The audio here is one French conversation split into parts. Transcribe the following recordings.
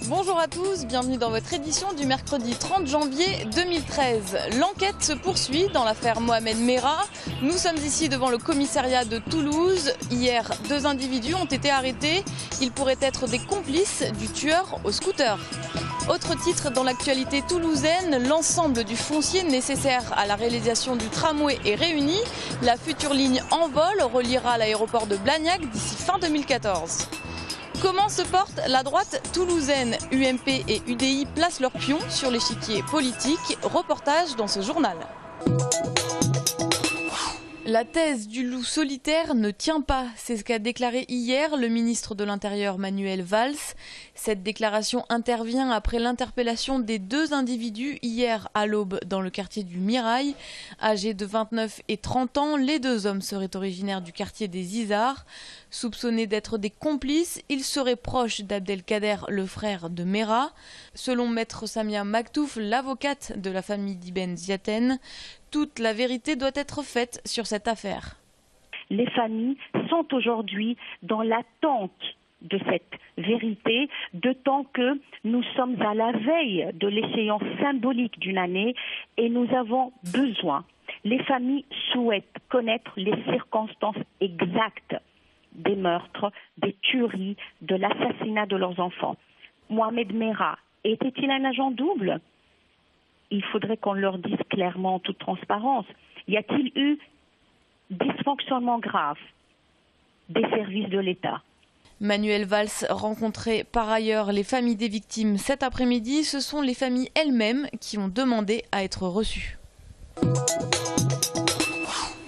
Bonjour à tous, bienvenue dans votre édition du mercredi 30 janvier 2013. L'enquête se poursuit dans l'affaire Mohamed Merah. Nous sommes ici devant le commissariat de Toulouse. Hier, 2 individus ont été arrêtés. Ils pourraient être des complices du tueur au scooter. Autre titre dans l'actualité toulousaine, l'ensemble du foncier nécessaire à la réalisation du tramway est réuni. La future ligne en vol reliera l'aéroport de Blagnac d'ici fin 2014. Comment se porte la droite toulousaine? UMP et UDI placent leurs pions sur l'échiquier politique. Reportage dans ce journal. La thèse du loup solitaire ne tient pas, c'est ce qu'a déclaré hier le ministre de l'Intérieur Manuel Valls. Cette déclaration intervient après l'interpellation des 2 individus hier à l'aube dans le quartier du Mirail. Âgés de 29 et 30 ans, les 2 hommes seraient originaires du quartier des Isards. Soupçonnés d'être des complices, ils seraient proches d'Abdelkader, le frère de Merah. Selon maître Samia Maktouf, l'avocate de la famille d'Ibn Ziaten, toute la vérité doit être faite sur cette affaire. Les familles sont aujourd'hui dans l'attente de cette vérité, d'autant que nous sommes à la veille de l'échéance symbolique d'une année et nous avons besoin. Les familles souhaitent connaître les circonstances exactes des meurtres, des tueries, de l'assassinat de leurs enfants. Mohamed Merah était-il un agent double ? Il faudrait qu'on leur dise clairement en toute transparence. Y a-t-il eu dysfonctionnement grave des services de l'État? Manuel Valls rencontrait par ailleurs les familles des victimes cet après-midi. Ce sont les familles elles-mêmes qui ont demandé à être reçues.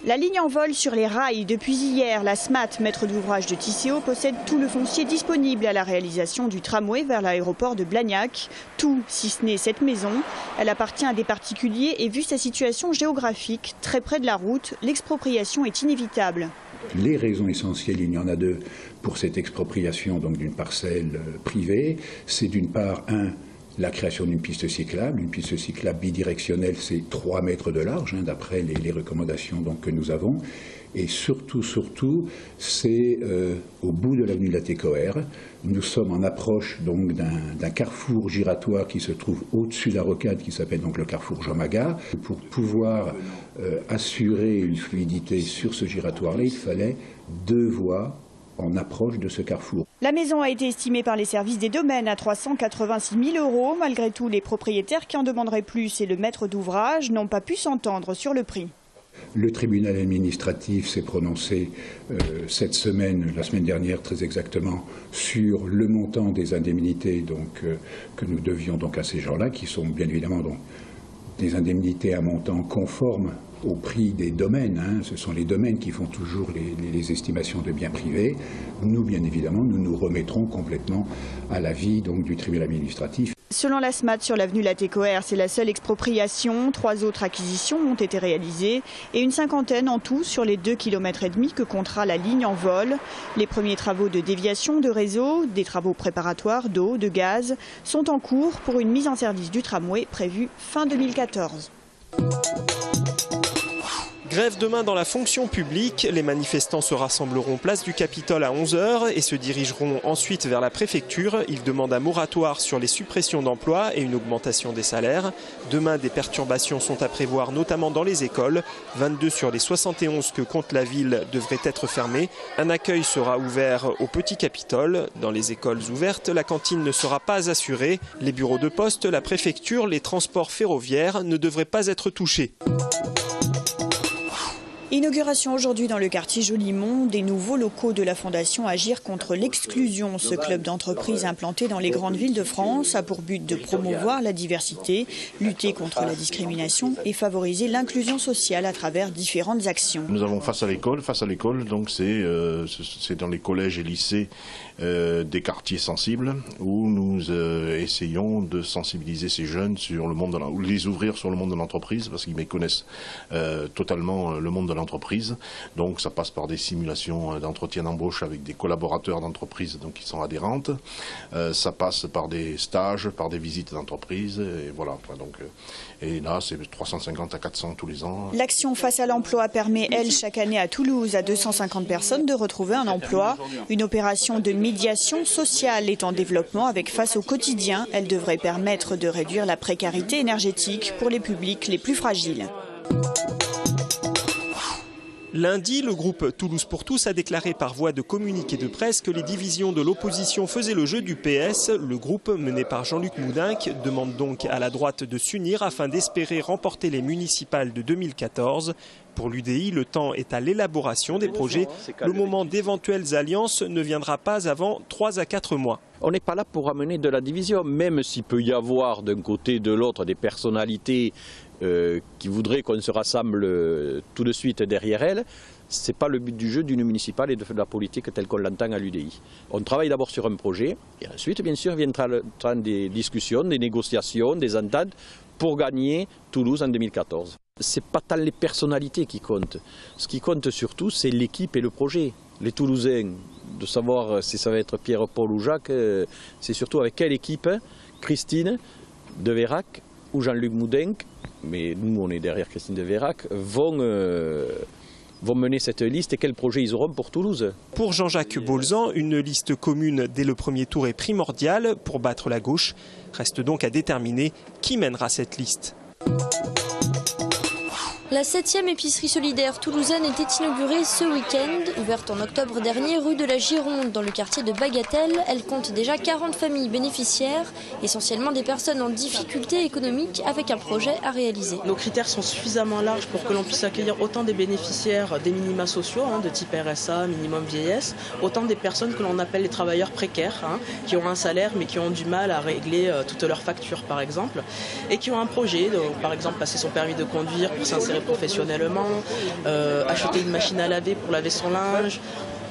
La ligne en vol sur les rails. Depuis hier, la SMAT, maître d'ouvrage de Tisséo, possède tout le foncier disponible à la réalisation du tramway vers l'aéroport de Blagnac. Tout, si ce n'est cette maison. Elle appartient à des particuliers et vu sa situation géographique, très près de la route, l'expropriation est inévitable. Les raisons essentielles, il y en a 2 pour cette expropriation donc d'une parcelle privée. C'est d'une part, la création d'une piste cyclable. Une piste cyclable bidirectionnelle, c'est 3 mètres de large, d'après les recommandations donc, que nous avons. Et surtout, c'est au bout de l'avenue de la Técoère. Nous sommes en approche donc d'un carrefour giratoire qui se trouve au-dessus de la rocade, qui s'appelle donc le carrefour Jomaga. Pour pouvoir assurer une fluidité sur ce giratoire-là, il fallait 2 voies en approche de ce carrefour. La maison a été estimée par les services des domaines à 386 000 €. Malgré tout, les propriétaires qui en demanderaient plus et le maître d'ouvrage n'ont pas pu s'entendre sur le prix. Le tribunal administratif s'est prononcé cette semaine, la semaine dernière très exactement, sur le montant des indemnités donc, que nous devions donc, à ces gens-là, qui sont bien évidemment donc, des indemnités à montant conforme au prix des domaines. Ce sont les domaines qui font toujours les estimations de biens privés. Nous, bien évidemment, nous remettrons complètement à l'avis donc, du tribunal administratif. Selon la SMAT sur l'avenue La Técoère, c'est la seule expropriation. 3 autres acquisitions ont été réalisées et une 50aine en tout sur les 2,5 km que comptera la ligne en vol. Les premiers travaux de déviation de réseau, des travaux préparatoires d'eau, de gaz, sont en cours pour une mise en service du tramway prévue fin 2014. Grève demain dans la fonction publique. Les manifestants se rassembleront place du Capitole à 11 h et se dirigeront ensuite vers la préfecture. Ils demandent un moratoire sur les suppressions d'emplois et une augmentation des salaires. Demain, des perturbations sont à prévoir, notamment dans les écoles. 22 sur les 71 que compte la ville devraient être fermées. Un accueil sera ouvert au Petit Capitole. Dans les écoles ouvertes, la cantine ne sera pas assurée. Les bureaux de poste, la préfecture, les transports ferroviaires ne devraient pas être touchés. Inauguration aujourd'hui dans le quartier Jolimont des nouveaux locaux de la Fondation Agir contre l'exclusion. Ce club d'entreprise implanté dans les grandes villes de France a pour but de promouvoir la diversité, lutter contre la discrimination et favoriser l'inclusion sociale à travers différentes actions. Nous avons face à l'école, donc c'est dans les collèges et lycées des quartiers sensibles où nous essayons de sensibiliser ces jeunes sur le monde ou les ouvrir sur le monde de l'entreprise parce qu'ils méconnaissent totalement le monde de l'entreprise. Donc ça passe par des simulations d'entretien d'embauche avec des collaborateurs d'entreprise donc qui sont adhérentes. Ça passe par des stages, par des visites d'entreprise. Et voilà. Donc, et là, c'est 350 à 400 tous les ans. L'action face à l'emploi permet, elle, chaque année à Toulouse, à 250 personnes de retrouver un emploi. Une opération de médiation sociale est en développement avec Face au quotidien. Elle devrait permettre de réduire la précarité énergétique pour les publics les plus fragiles. Lundi, le groupe Toulouse pour tous a déclaré par voie de communiqué de presse que les divisions de l'opposition faisaient le jeu du PS. Le groupe, mené par Jean-Luc Moudenc, demande donc à la droite de s'unir afin d'espérer remporter les municipales de 2014. Pour l'UDI, le temps est à l'élaboration des projets. Le moment d'éventuelles alliances ne viendra pas avant 3 à 4 mois. On n'est pas là pour amener de la division, même s'il peut y avoir d'un côté et de l'autre des personnalités qui voudraient qu'on se rassemble tout de suite derrière elles. Ce n'est pas le but du jeu d'une municipale et de la politique telle qu'on l'entend à l'UDI. On travaille d'abord sur un projet et ensuite, bien sûr, viendra le temps des discussions, des négociations, des ententes pour gagner Toulouse en 2014. Ce n'est pas tant les personnalités qui comptent. Ce qui compte surtout, c'est l'équipe et le projet. Les Toulousains, de savoir si ça va être Pierre, Paul ou Jacques, c'est surtout avec quelle équipe, Christine de Vérac ou Jean-Luc Moudenc, mais nous on est derrière Christine de Vérac, vont mener cette liste et quel projet ils auront pour Toulouse. Pour Jean-Jacques Bolzan, une liste commune dès le premier tour est primordiale pour battre la gauche. Reste donc à déterminer qui mènera cette liste. La 7e épicerie solidaire toulousaine était inaugurée ce week-end. Ouverte en octobre dernier rue de la Gironde dans le quartier de Bagatelle, elle compte déjà 40 familles bénéficiaires, essentiellement des personnes en difficulté économique avec un projet à réaliser. Nos critères sont suffisamment larges pour que l'on puisse accueillir autant des bénéficiaires des minima sociaux, de type RSA, minimum vieillesse, autant des personnes que l'on appelle les travailleurs précaires, qui ont un salaire mais qui ont du mal à régler toutes leurs factures par exemple, et qui ont un projet, par exemple passer son permis de conduire pour s'insérer professionnellement, acheter une machine à laver pour laver son linge,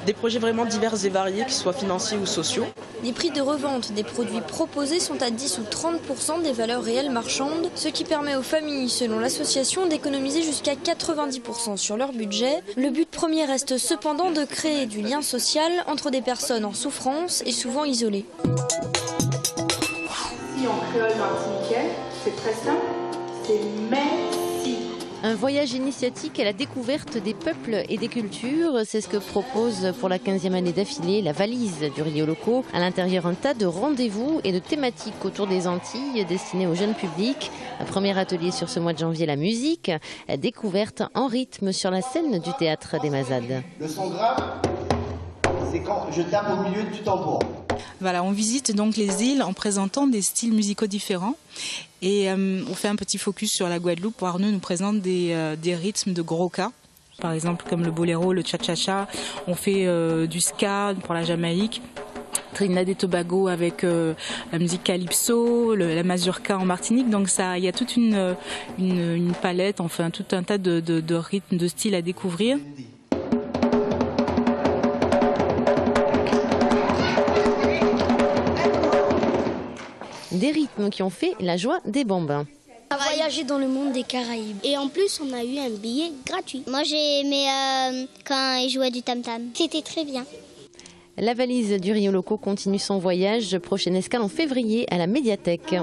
des projets vraiment divers et variés, qu'ils soient financiers ou sociaux. Les prix de revente des produits proposés sont à 10 ou 30% des valeurs réelles marchandes, ce qui permet aux familles, selon l'association, d'économiser jusqu'à 90% sur leur budget. Le but premier reste cependant de créer du lien social entre des personnes en souffrance et souvent isolées. Si en créole martiniquais, c'est très simple, c'est merci. Un voyage initiatique à la découverte des peuples et des cultures, c'est ce que propose pour la 15e année d'affilée la valise du Rio Loco. À l'intérieur, un tas de rendez-vous et de thématiques autour des Antilles destinés au jeune public. Un premier atelier sur ce mois de janvier, la musique, découverte en rythme sur la scène du théâtre des Mazades. Le son grave, c'est quand je tape au milieu du tambour. Voilà, on visite donc les îles en présentant des styles musicaux différents et on fait un petit focus sur la Guadeloupe où Arnaud nous présente des rythmes de gros cas. Par exemple comme le boléro, le cha-cha-cha, on fait du ska pour la Jamaïque. Trinidad et Tobago avec la musique calypso, la mazurka en Martinique, donc il y a toute une palette, enfin tout un tas de rythmes, de styles à découvrir. Des rythmes qui ont fait la joie des bambins. On a voyagé dans le monde des Caraïbes. Et en plus, on a eu un billet gratuit. Moi, j'ai aimé quand ils jouaient du tam-tam. C'était très bien. La valise du Rio Loco continue son voyage. Prochaine escale en février à la médiathèque.